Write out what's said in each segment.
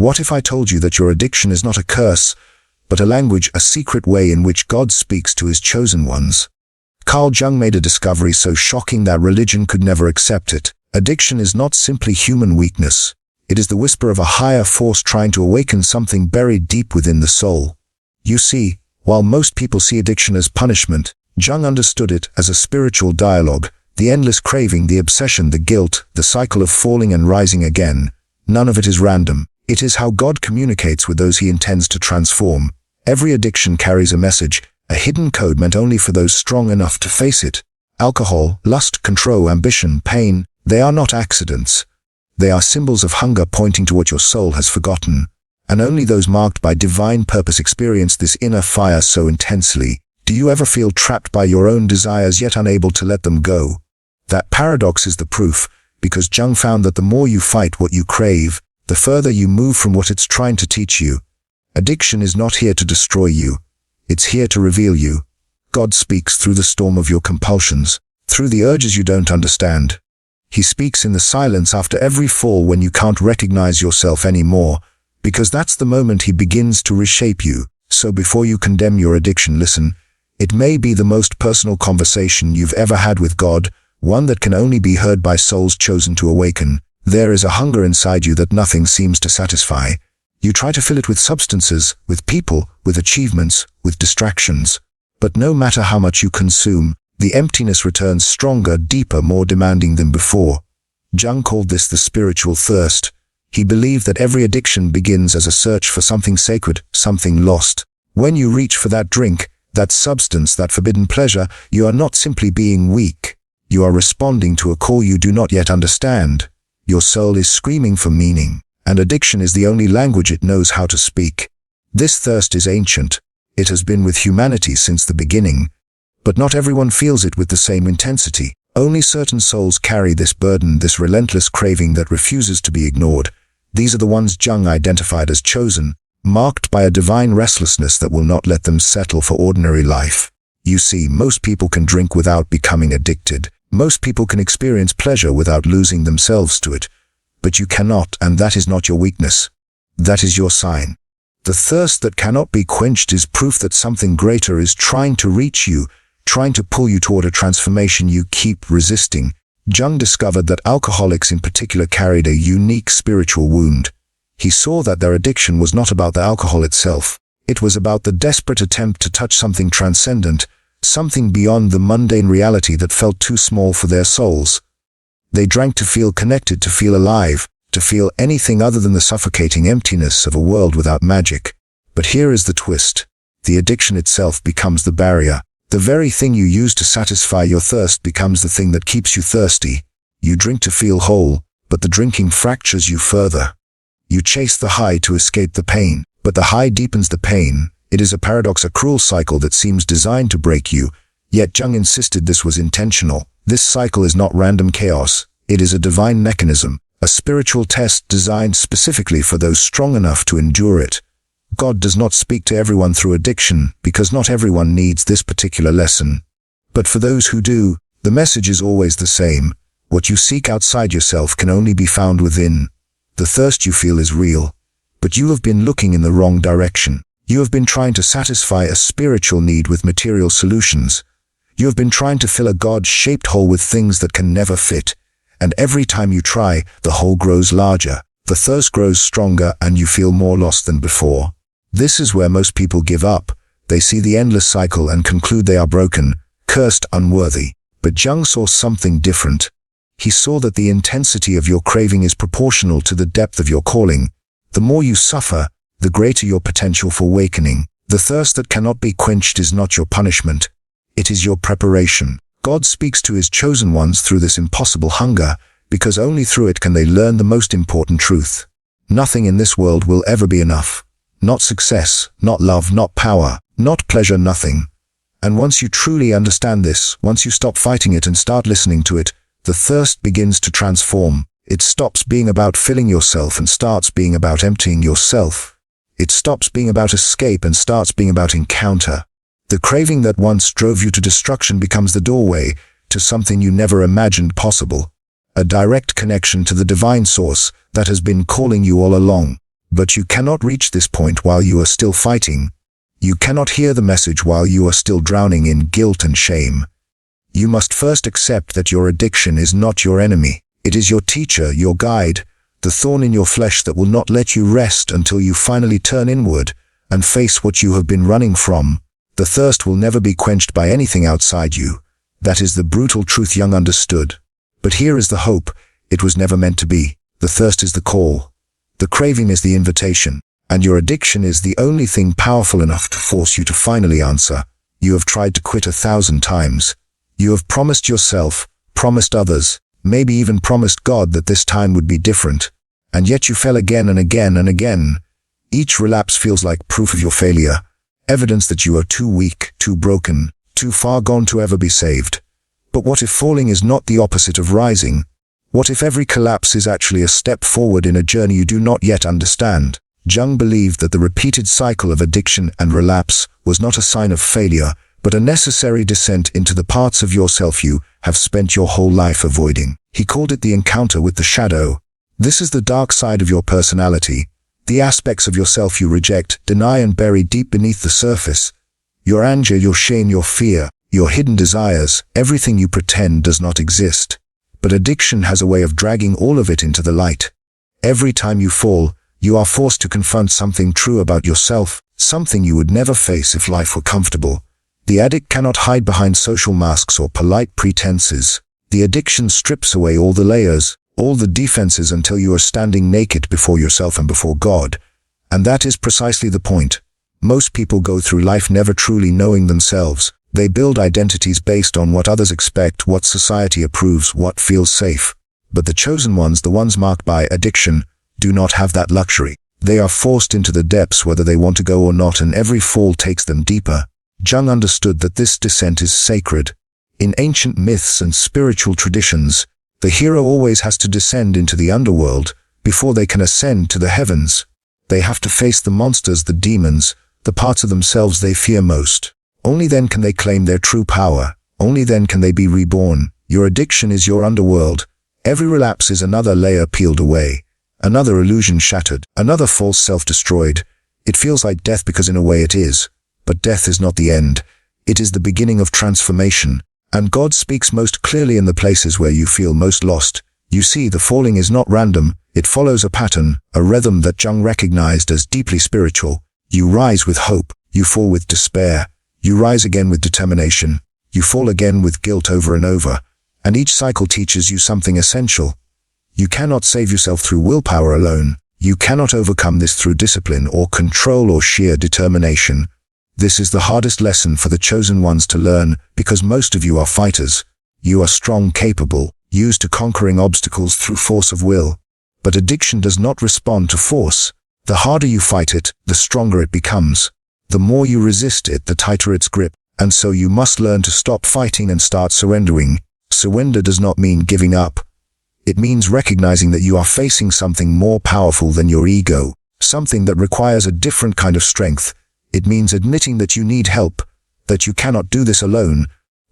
What if I told you that your addiction is not a curse, but a language, a secret way in which God speaks to his chosen ones? Carl Jung made a discovery so shocking that religion could never accept it. Addiction is not simply human weakness. It is the whisper of a higher force trying to awaken something buried deep within the soul. You see, while most people see addiction as punishment, Jung understood it as a spiritual dialogue, the endless craving, the obsession, the guilt, the cycle of falling and rising again. None of it is random. It is how God communicates with those he intends to transform. Every addiction carries a message, a hidden code meant only for those strong enough to face it. Alcohol, lust, control, ambition, pain, they are not accidents. They are symbols of hunger pointing to what your soul has forgotten. And only those marked by divine purpose experience this inner fire so intensely. Do you ever feel trapped by your own desires yet unable to let them go? That paradox is the proof, because Jung found that the more you fight what you crave, the further you move from what it's trying to teach you. Addiction is not here to destroy you. It's here to reveal you. God speaks through the storm of your compulsions, through the urges you don't understand. He speaks in the silence after every fall when you can't recognize yourself anymore, because that's the moment he begins to reshape you. So before you condemn your addiction, listen. It may be the most personal conversation you've ever had with God, one that can only be heard by souls chosen to awaken. There is a hunger inside you that nothing seems to satisfy. You try to fill it with substances, with people, with achievements, with distractions. But no matter how much you consume, the emptiness returns stronger, deeper, more demanding than before. Jung called this the spiritual thirst. He believed that every addiction begins as a search for something sacred, something lost. When you reach for that drink, that substance, that forbidden pleasure, you are not simply being weak. You are responding to a call you do not yet understand. Your soul is screaming for meaning, and addiction is the only language it knows how to speak. This thirst is ancient. It has been with humanity since the beginning. But not everyone feels it with the same intensity. Only certain souls carry this burden, this relentless craving that refuses to be ignored. These are the ones Jung identified as chosen, marked by a divine restlessness that will not let them settle for ordinary life. You see, most people can drink without becoming addicted. Most people can experience pleasure without losing themselves to it. But you cannot, and that is not your weakness. That is your sign. The thirst that cannot be quenched is proof that something greater is trying to reach you, trying to pull you toward a transformation you keep resisting. Jung discovered that alcoholics in particular carried a unique spiritual wound. He saw that their addiction was not about the alcohol itself. It was about the desperate attempt to touch something transcendent, something beyond the mundane reality that felt too small for their souls. They drank to feel connected, to feel alive, to feel anything other than the suffocating emptiness of a world without magic. But here is the twist. The addiction itself becomes the barrier. The very thing you use to satisfy your thirst becomes the thing that keeps you thirsty. You drink to feel whole, but the drinking fractures you further. You chase the high to escape the pain, but the high deepens the pain. It is a paradox, a cruel cycle that seems designed to break you, yet Jung insisted this was intentional. This cycle is not random chaos. It is a divine mechanism, a spiritual test designed specifically for those strong enough to endure it. God does not speak to everyone through addiction, because not everyone needs this particular lesson. But for those who do, the message is always the same. What you seek outside yourself can only be found within. The thirst you feel is real, but you have been looking in the wrong direction. You have been trying to satisfy a spiritual need with material solutions. You have been trying to fill a God-shaped hole with things that can never fit. And every time you try, the hole grows larger, the thirst grows stronger, and you feel more lost than before. This is where most people give up. They see the endless cycle and conclude they are broken, cursed, unworthy. But Jung saw something different. He saw that the intensity of your craving is proportional to the depth of your calling. The more you suffer, the greater your potential for awakening. The thirst that cannot be quenched is not your punishment. It is your preparation. God speaks to his chosen ones through this impossible hunger, because only through it can they learn the most important truth. Nothing in this world will ever be enough. Not success, not love, not power, not pleasure, nothing. And once you truly understand this, once you stop fighting it and start listening to it, the thirst begins to transform. It stops being about filling yourself and starts being about emptying yourself. It stops being about escape and starts being about encounter. The craving that once drove you to destruction becomes the doorway to something you never imagined possible. A direct connection to the divine source that has been calling you all along. But you cannot reach this point while you are still fighting. You cannot hear the message while you are still drowning in guilt and shame. You must first accept that your addiction is not your enemy. It is your teacher, your guide, the thorn in your flesh that will not let you rest until you finally turn inward and face what you have been running from. The thirst will never be quenched by anything outside you. That is the brutal truth Jung understood. But here is the hope. It was never meant to be. The thirst is the call. The craving is the invitation. And your addiction is the only thing powerful enough to force you to finally answer. You have tried to quit 1,000 times. You have promised yourself, promised others, maybe even promised God that this time would be different. And yet you fell again and again and again. Each relapse feels like proof of your failure, evidence that you are too weak, too broken, too far gone to ever be saved. But what if falling is not the opposite of rising? What if every collapse is actually a step forward in a journey you do not yet understand? Jung believed that the repeated cycle of addiction and relapse was not a sign of failure, but a necessary descent into the parts of yourself you have spent your whole life avoiding. He called it the encounter with the shadow. This is the dark side of your personality, the aspects of yourself you reject, deny and bury deep beneath the surface. Your anger, your shame, your fear, your hidden desires, everything you pretend does not exist. But addiction has a way of dragging all of it into the light. Every time you fall, you are forced to confront something true about yourself, something you would never face if life were comfortable. The addict cannot hide behind social masks or polite pretenses. The addiction strips away all the layers, all the defenses until you are standing naked before yourself and before God. And that is precisely the point. Most people go through life never truly knowing themselves. They build identities based on what others expect, what society approves, what feels safe. But the chosen ones, the ones marked by addiction, do not have that luxury. They are forced into the depths whether they want to go or not, and every fall takes them deeper. Jung understood that this descent is sacred. In ancient myths and spiritual traditions, the hero always has to descend into the underworld before they can ascend to the heavens. They have to face the monsters, the demons, the parts of themselves they fear most. Only then can they claim their true power. Only then can they be reborn. Your addiction is your underworld. Every relapse is another layer peeled away, another illusion shattered, another false self destroyed. It feels like death because in a way it is. But death is not the end. It is the beginning of transformation. And God speaks most clearly in the places where you feel most lost. You see, the falling is not random. It follows a pattern, a rhythm that Jung recognized as deeply spiritual. You rise with hope. You fall with despair. You rise again with determination. You fall again with guilt over and over. And each cycle teaches you something essential. You cannot save yourself through willpower alone. You cannot overcome this through discipline or control or sheer determination. This is the hardest lesson for the chosen ones to learn, because most of you are fighters. You are strong, capable, used to conquering obstacles through force of will. But addiction does not respond to force. The harder you fight it, the stronger it becomes. The more you resist it, the tighter its grip. And so you must learn to stop fighting and start surrendering. Surrender does not mean giving up. It means recognizing that you are facing something more powerful than your ego, something that requires a different kind of strength. It means admitting that you need help, that you cannot do this alone,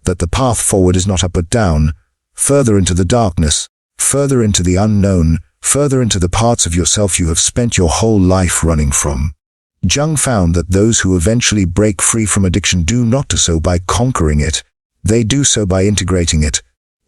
that the path forward is not up but down, further into the darkness, further into the unknown, further into the parts of yourself you have spent your whole life running from. Jung found that those who eventually break free from addiction do not do so by conquering it. They do so by integrating it.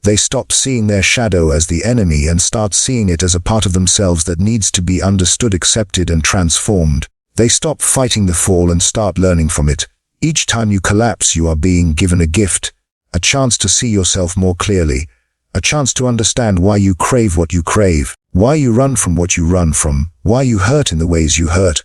They stop seeing their shadow as the enemy and start seeing it as a part of themselves that needs to be understood, accepted, and transformed. They stop fighting the fall and start learning from it. Each time you collapse, you are being given a gift, a chance to see yourself more clearly, a chance to understand why you crave what you crave, why you run from what you run from, why you hurt in the ways you hurt.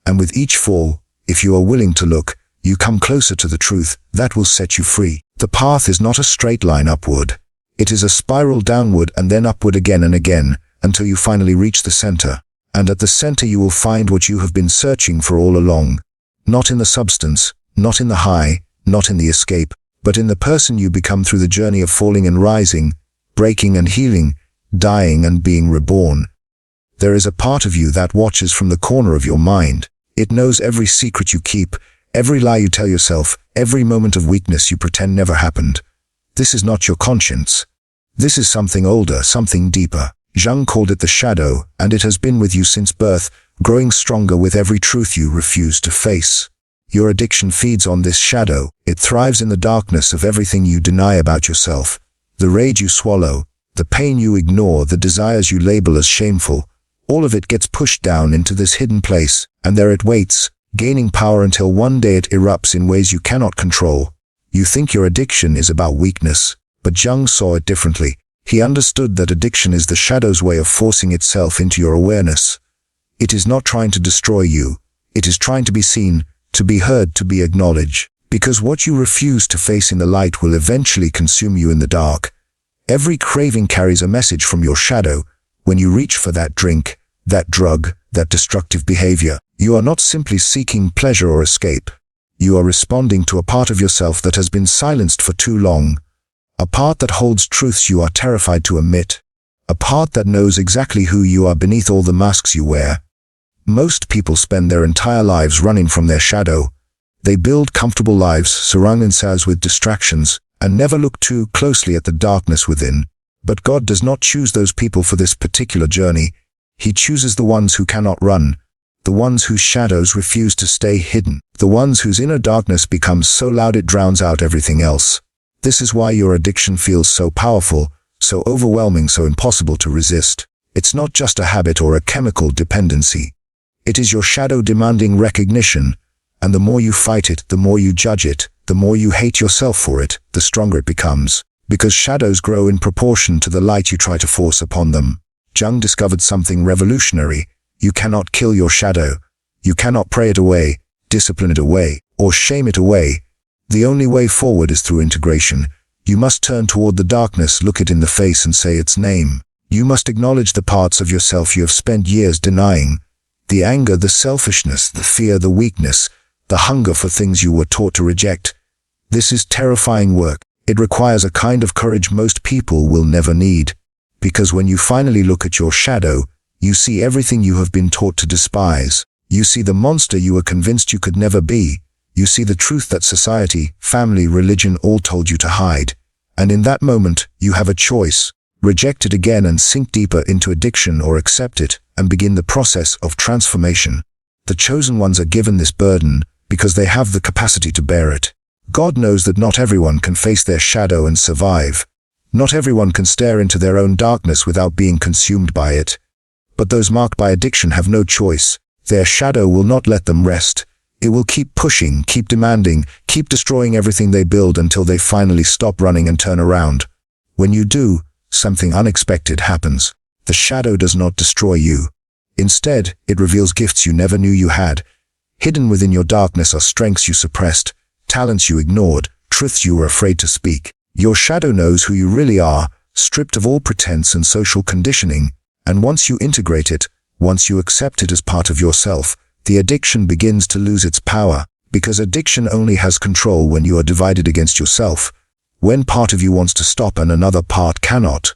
And with each fall, if you are willing to look, you come closer to the truth that will set you free. The path is not a straight line upward. It is a spiral downward and then upward again and again, until you finally reach the center. And at the center you will find what you have been searching for all along. Not in the substance, not in the high, not in the escape, but in the person you become through the journey of falling and rising, breaking and healing, dying and being reborn. There is a part of you that watches from the corner of your mind. It knows every secret you keep, every lie you tell yourself, every moment of weakness you pretend never happened. This is not your conscience. This is something older, something deeper. Jung called it the shadow, and it has been with you since birth, growing stronger with every truth you refuse to face. Your addiction feeds on this shadow. It thrives in the darkness of everything you deny about yourself. The rage you swallow, the pain you ignore, the desires you label as shameful. All of it gets pushed down into this hidden place, and there it waits, gaining power until one day it erupts in ways you cannot control. You think your addiction is about weakness, but Jung saw it differently. He understood that addiction is the shadow's way of forcing itself into your awareness. It is not trying to destroy you. It is trying to be seen, to be heard, to be acknowledged. Because what you refuse to face in the light will eventually consume you in the dark. Every craving carries a message from your shadow. When you reach for that drink, that drug, that destructive behavior, you are not simply seeking pleasure or escape. You are responding to a part of yourself that has been silenced for too long. A part that holds truths you are terrified to admit. A part that knows exactly who you are beneath all the masks you wear. Most people spend their entire lives running from their shadow. They build comfortable lives, surround themselves with distractions, and never look too closely at the darkness within. But God does not choose those people for this particular journey. He chooses the ones who cannot run, the ones whose shadows refuse to stay hidden, the ones whose inner darkness becomes so loud it drowns out everything else. This is why your addiction feels so powerful, so overwhelming, so impossible to resist. It's not just a habit or a chemical dependency. It is your shadow demanding recognition, and the more you fight it, the more you judge it, the more you hate yourself for it, the stronger it becomes. Because shadows grow in proportion to the light you try to force upon them. Jung discovered something revolutionary. You cannot kill your shadow. You cannot pray it away, discipline it away, or shame it away. The only way forward is through integration. You must turn toward the darkness, look it in the face and say its name. You must acknowledge the parts of yourself you have spent years denying. The anger, the selfishness, the fear, the weakness, the hunger for things you were taught to reject. This is terrifying work. It requires a kind of courage most people will never need. Because when you finally look at your shadow, you see everything you have been taught to despise. You see the monster you were convinced you could never be. You see the truth that society, family, religion all told you to hide. And in that moment, you have a choice. Reject it again and sink deeper into addiction, or accept it and begin the process of transformation. The chosen ones are given this burden because they have the capacity to bear it. God knows that not everyone can face their shadow and survive. Not everyone can stare into their own darkness without being consumed by it. But those marked by addiction have no choice. Their shadow will not let them rest. It will keep pushing, keep demanding, keep destroying everything they build until they finally stop running and turn around. When you do, something unexpected happens. The shadow does not destroy you. Instead, it reveals gifts you never knew you had. Hidden within your darkness are strengths you suppressed, talents you ignored, truths you were afraid to speak. Your shadow knows who you really are, stripped of all pretense and social conditioning. And once you integrate it, once you accept it as part of yourself, the addiction begins to lose its power. Because addiction only has control when you are divided against yourself. When part of you wants to stop and another part cannot.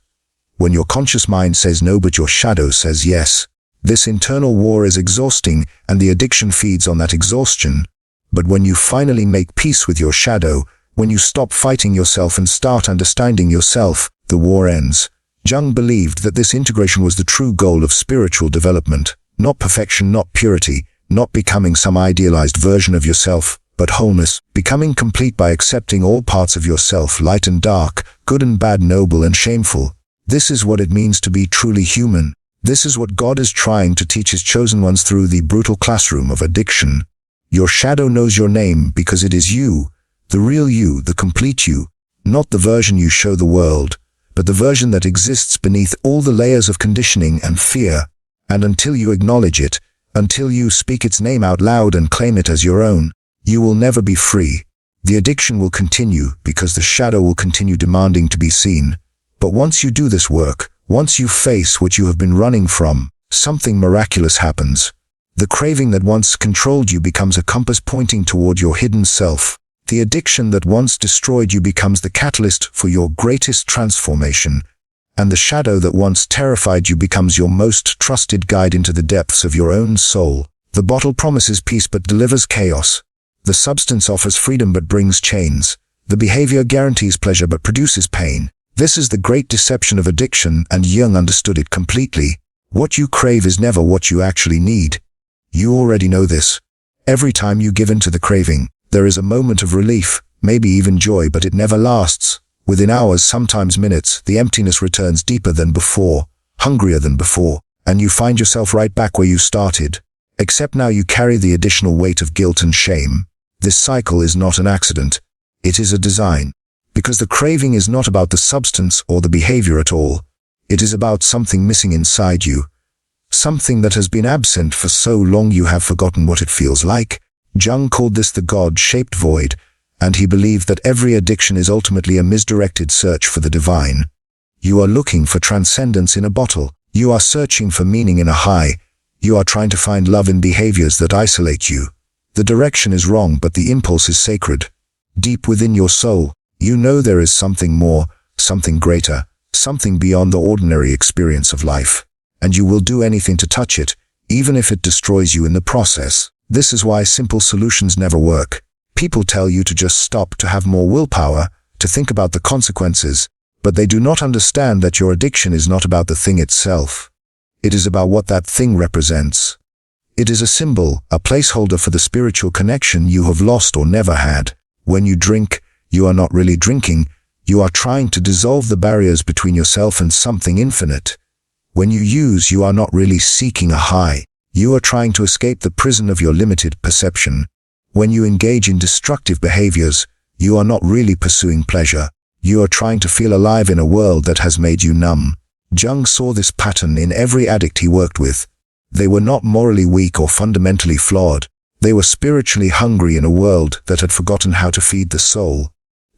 When your conscious mind says no but your shadow says yes. This internal war is exhausting, and the addiction feeds on that exhaustion. But when you finally make peace with your shadow, when you stop fighting yourself and start understanding yourself, the war ends. Jung believed that this integration was the true goal of spiritual development. Not perfection, not purity, not becoming some idealized version of yourself, but wholeness, becoming complete by accepting all parts of yourself, light and dark, good and bad, noble and shameful. This is what it means to be truly human. This is what God is trying to teach His chosen ones through the brutal classroom of addiction. Your shadow knows your name because it is you, the real you, the complete you, not the version you show the world, but the version that exists beneath all the layers of conditioning and fear. And until you acknowledge it, until you speak its name out loud and claim it as your own, you will never be free. The addiction will continue because the shadow will continue demanding to be seen. But once you do this work, once you face what you have been running from, something miraculous happens. The craving that once controlled you becomes a compass pointing toward your hidden self. The addiction that once destroyed you becomes the catalyst for your greatest transformation. And the shadow that once terrified you becomes your most trusted guide into the depths of your own soul. The bottle promises peace but delivers chaos. The substance offers freedom but brings chains. The behavior guarantees pleasure but produces pain. This is the great deception of addiction, and Jung understood it completely. What you crave is never what you actually need. You already know this. Every time you give in to the craving, there is a moment of relief, maybe even joy, but it never lasts. Within hours, sometimes minutes, the emptiness returns deeper than before, hungrier than before, and you find yourself right back where you started. Except now you carry the additional weight of guilt and shame. This cycle is not an accident. It is a design. Because the craving is not about the substance or the behavior at all. It is about something missing inside you. Something that has been absent for so long you have forgotten what it feels like. Jung called this the God-shaped void, and he believed that every addiction is ultimately a misdirected search for the divine. You are looking for transcendence in a bottle. You are searching for meaning in a high. You are trying to find love in behaviors that isolate you. The direction is wrong, but the impulse is sacred. Deep within your soul, you know there is something more, something greater, something beyond the ordinary experience of life. And you will do anything to touch it, even if it destroys you in the process. This is why simple solutions never work. People tell you to just stop, to have more willpower, to think about the consequences, but they do not understand that your addiction is not about the thing itself. It is about what that thing represents. It is a symbol, a placeholder for the spiritual connection you have lost or never had. When you drink, you are not really drinking. You are trying to dissolve the barriers between yourself and something infinite. When you use, you are not really seeking a high. You are trying to escape the prison of your limited perception. When you engage in destructive behaviors, you are not really pursuing pleasure. You are trying to feel alive in a world that has made you numb. Jung saw this pattern in every addict he worked with. They were not morally weak or fundamentally flawed. They were spiritually hungry in a world that had forgotten how to feed the soul.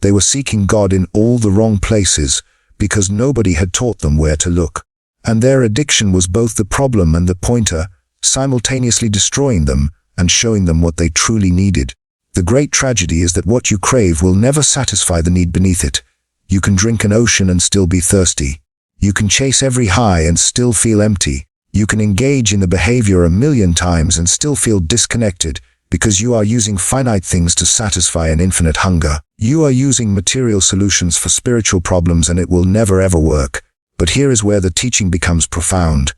They were seeking God in all the wrong places because nobody had taught them where to look. And their addiction was both the problem and the pointer, simultaneously destroying them and showing them what they truly needed. The great tragedy is that what you crave will never satisfy the need beneath it. You can drink an ocean and still be thirsty. You can chase every high and still feel empty. You can engage in the behavior 1,000,000 times and still feel disconnected because you are using finite things to satisfy an infinite hunger. You are using material solutions for spiritual problems and it will never ever work. But here is where the teaching becomes profound.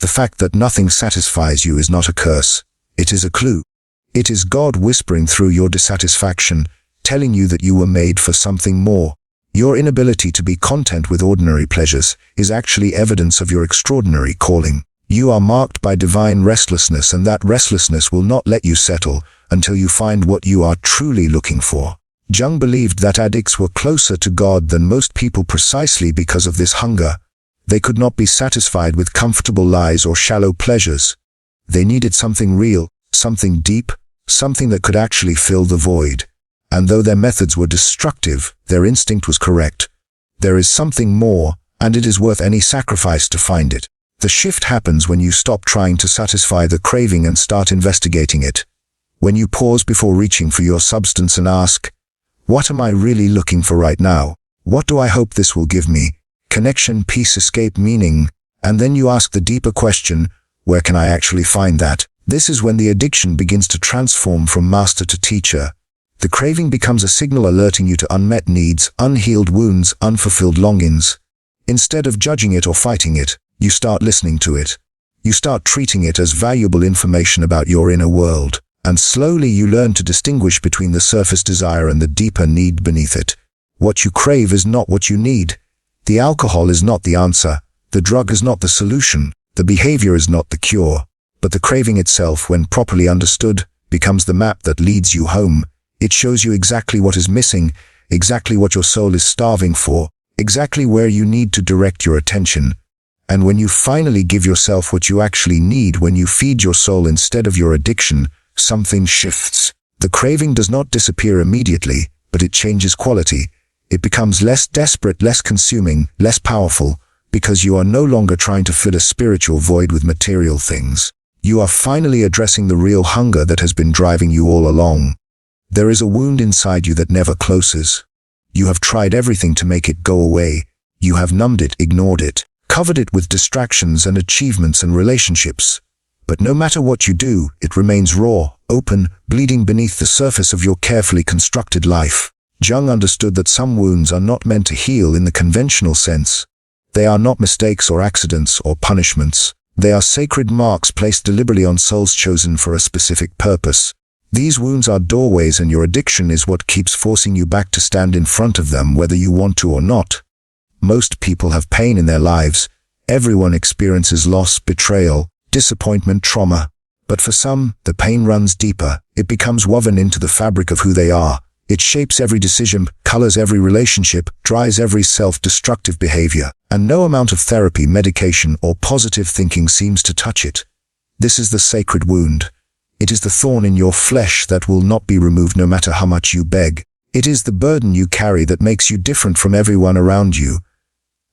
The fact that nothing satisfies you is not a curse. It is a clue. It is God whispering through your dissatisfaction, telling you that you were made for something more. Your inability to be content with ordinary pleasures is actually evidence of your extraordinary calling. You are marked by divine restlessness, and that restlessness will not let you settle until you find what you are truly looking for. Jung believed that addicts were closer to God than most people precisely because of this hunger. They could not be satisfied with comfortable lies or shallow pleasures. They needed something real, something deep, something that could actually fill the void. And though their methods were destructive, their instinct was correct. There is something more, and it is worth any sacrifice to find it. The shift happens when you stop trying to satisfy the craving and start investigating it. When you pause before reaching for your substance and ask, what am I really looking for right now? What do I hope this will give me? Connection, peace, escape, meaning. And then you ask the deeper question, where can I actually find that? This is when the addiction begins to transform from master to teacher. The craving becomes a signal alerting you to unmet needs, unhealed wounds, unfulfilled longings. Instead of judging it or fighting it, you start listening to it. You start treating it as valuable information about your inner world. And slowly you learn to distinguish between the surface desire and the deeper need beneath it. What you crave is not what you need. The alcohol is not the answer. The drug is not the solution. The behavior is not the cure. But the craving itself, when properly understood, becomes the map that leads you home. It shows you exactly what is missing, exactly what your soul is starving for, exactly where you need to direct your attention. And when you finally give yourself what you actually need, when you feed your soul instead of your addiction, something shifts. The craving does not disappear immediately, but it changes quality. It becomes less desperate, less consuming, less powerful, because you are no longer trying to fill a spiritual void with material things. You are finally addressing the real hunger that has been driving you all along. There is a wound inside you that never closes. You have tried everything to make it go away. You have numbed it, ignored it, covered it with distractions and achievements and relationships. But no matter what you do, it remains raw, open, bleeding beneath the surface of your carefully constructed life. Jung understood that some wounds are not meant to heal in the conventional sense. They are not mistakes or accidents or punishments. They are sacred marks placed deliberately on souls chosen for a specific purpose. These wounds are doorways, and your addiction is what keeps forcing you back to stand in front of them whether you want to or not. Most people have pain in their lives. Everyone experiences loss, betrayal, disappointment, trauma. But for some, the pain runs deeper. It becomes woven into the fabric of who they are. It shapes every decision, colors every relationship, drives every self-destructive behavior, and no amount of therapy, medication, or positive thinking seems to touch it. This is the sacred wound. It is the thorn in your flesh that will not be removed no matter how much you beg. It is the burden you carry that makes you different from everyone around you.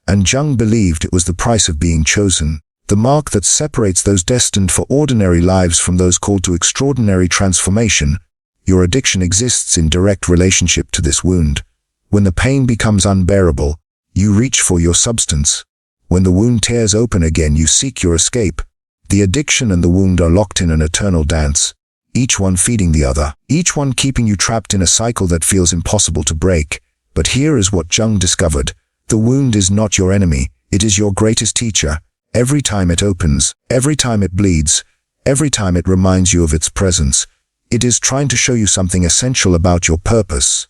And Jung believed it was the price of being chosen, the mark that separates those destined for ordinary lives from those called to extraordinary transformation. Your addiction exists in direct relationship to this wound. When the pain becomes unbearable, you reach for your substance. When the wound tears open again, you seek your escape. The addiction and the wound are locked in an eternal dance, each one feeding the other, each one keeping you trapped in a cycle that feels impossible to break. But here is what Jung discovered. The wound is not your enemy, it is your greatest teacher. Every time it opens, every time it bleeds, every time it reminds you of its presence, it is trying to show you something essential about your purpose.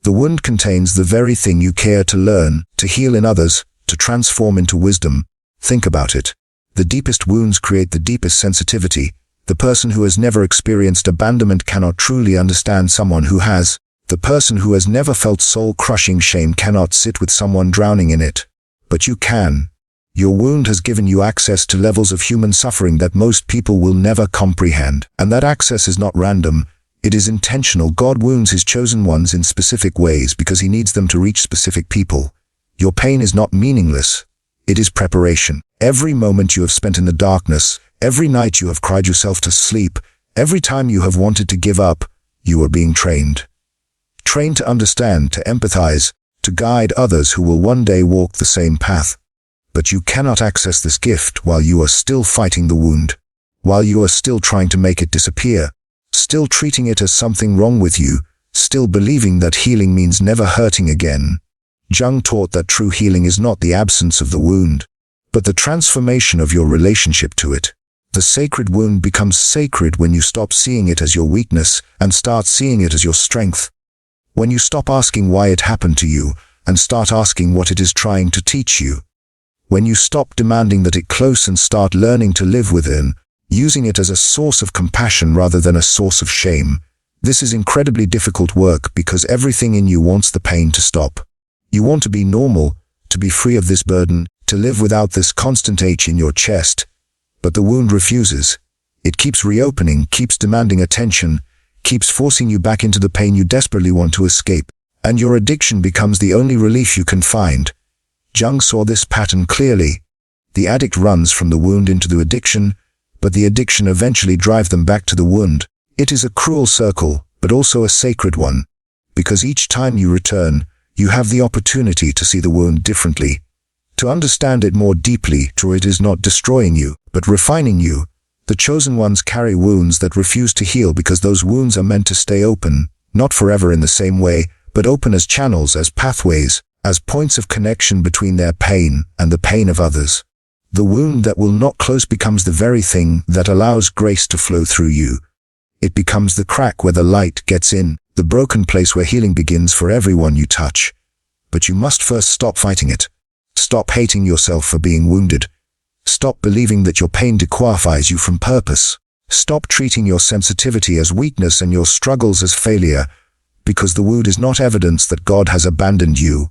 The wound contains the very thing you care to learn, to heal in others, to transform into wisdom. Think about it. The deepest wounds create the deepest sensitivity. The person who has never experienced abandonment cannot truly understand someone who has. The person who has never felt soul-crushing shame cannot sit with someone drowning in it. But you can. Your wound has given you access to levels of human suffering that most people will never comprehend. And that access is not random. It is intentional. God wounds his chosen ones in specific ways because he needs them to reach specific people. Your pain is not meaningless. It is preparation. Every moment you have spent in the darkness, every night you have cried yourself to sleep, every time you have wanted to give up, you are being trained. Trained to understand, to empathize, to guide others who will one day walk the same path. But you cannot access this gift while you are still fighting the wound, while you are still trying to make it disappear, still treating it as something wrong with you, still believing that healing means never hurting again. Jung taught that true healing is not the absence of the wound, but the transformation of your relationship to it. The sacred wound becomes sacred when you stop seeing it as your weakness and start seeing it as your strength. When you stop asking why it happened to you and start asking what it is trying to teach you. When you stop demanding that it close and start learning to live within, using it as a source of compassion rather than a source of shame. This is incredibly difficult work because everything in you wants the pain to stop. You want to be normal, to be free of this burden, to live without this constant ache in your chest. But the wound refuses. It keeps reopening, keeps demanding attention, keeps forcing you back into the pain you desperately want to escape. And your addiction becomes the only relief you can find. Jung saw this pattern clearly. The addict runs from the wound into the addiction, but the addiction eventually drives them back to the wound. It is a cruel circle, but also a sacred one. Because each time you return, you have the opportunity to see the wound differently, to understand it more deeply, for it is not destroying you, but refining you. The chosen ones carry wounds that refuse to heal because those wounds are meant to stay open, not forever in the same way, but open as channels, as pathways, as points of connection between their pain and the pain of others. The wound that will not close becomes the very thing that allows grace to flow through you. It becomes the crack where the light gets in, the broken place where healing begins for everyone you touch. But you must first stop fighting it. Stop hating yourself for being wounded. Stop believing that your pain disqualifies you from purpose. Stop treating your sensitivity as weakness and your struggles as failure, because the wound is not evidence that God has abandoned you.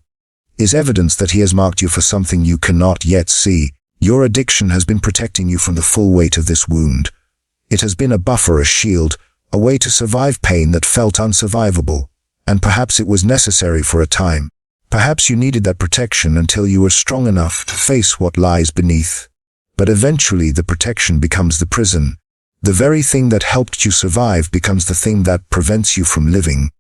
It is evidence that he has marked you for something you cannot yet see. Your addiction has been protecting you from the full weight of this wound. It has been a buffer, a shield, a way to survive pain that felt unsurvivable. And perhaps it was necessary for a time. Perhaps you needed that protection until you were strong enough to face what lies beneath. But eventually the protection becomes the prison. The very thing that helped you survive becomes the thing that prevents you from living.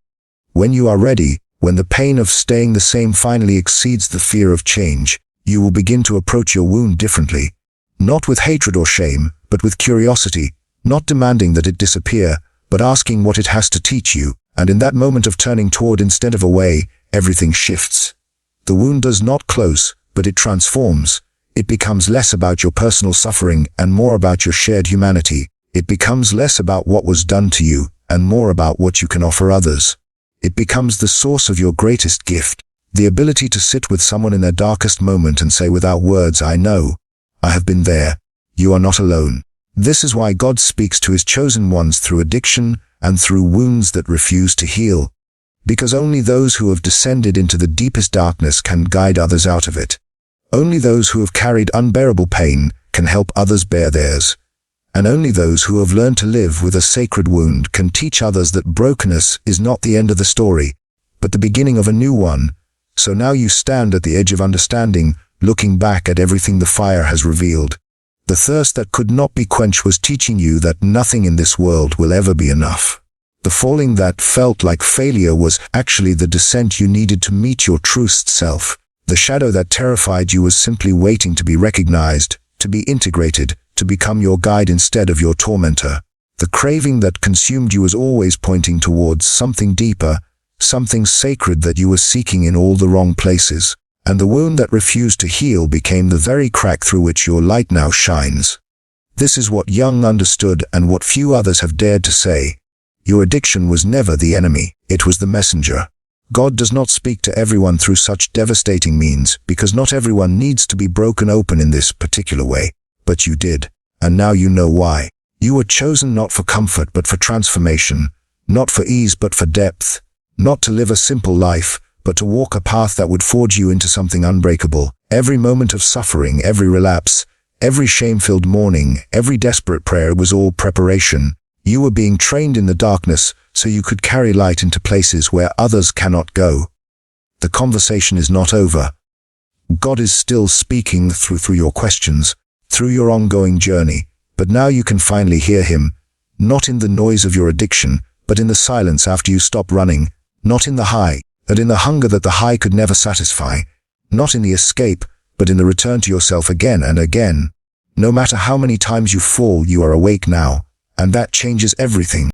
When you are ready, when the pain of staying the same finally exceeds the fear of change, you will begin to approach your wound differently. Not with hatred or shame, but with curiosity, not demanding that it disappear, but asking what it has to teach you. And in that moment of turning toward instead of away, everything shifts. The wound does not close, but it transforms. It becomes less about your personal suffering and more about your shared humanity. It becomes less about what was done to you and more about what you can offer others. It becomes the source of your greatest gift, the ability to sit with someone in their darkest moment and say without words, I know, I have been there, you are not alone. This is why God speaks to his chosen ones through addiction and through wounds that refuse to heal. Because only those who have descended into the deepest darkness can guide others out of it. Only those who have carried unbearable pain can help others bear theirs. And only those who have learned to live with a sacred wound can teach others that brokenness is not the end of the story, but the beginning of a new one. So now you stand at the edge of understanding, looking back at everything the fire has revealed. The thirst that could not be quenched was teaching you that nothing in this world will ever be enough. The falling that felt like failure was actually the descent you needed to meet your truest self. The shadow that terrified you was simply waiting to be recognized, to be integrated, to become your guide instead of your tormentor. The craving that consumed you was always pointing towards something deeper, something sacred that you were seeking in all the wrong places. And the wound that refused to heal became the very crack through which your light now shines. This is what Jung understood and what few others have dared to say. Your addiction was never the enemy, it was the messenger. God does not speak to everyone through such devastating means because not everyone needs to be broken open in this particular way. But you did, and now you know why. You were chosen not for comfort but for transformation, not for ease but for depth, not to live a simple life, but to walk a path that would forge you into something unbreakable. Every moment of suffering, every relapse, every shame-filled mourning, every desperate prayer was all preparation. You were being trained in the darkness so you could carry light into places where others cannot go. The conversation is not over. God is still speaking through your questions, through your ongoing journey, but now you can finally hear him, not in the noise of your addiction, but in the silence after you stop running, not in the high, but in the hunger that the high could never satisfy, not in the escape, but in the return to yourself again and again. No matter how many times you fall, you are awake now, and that changes everything.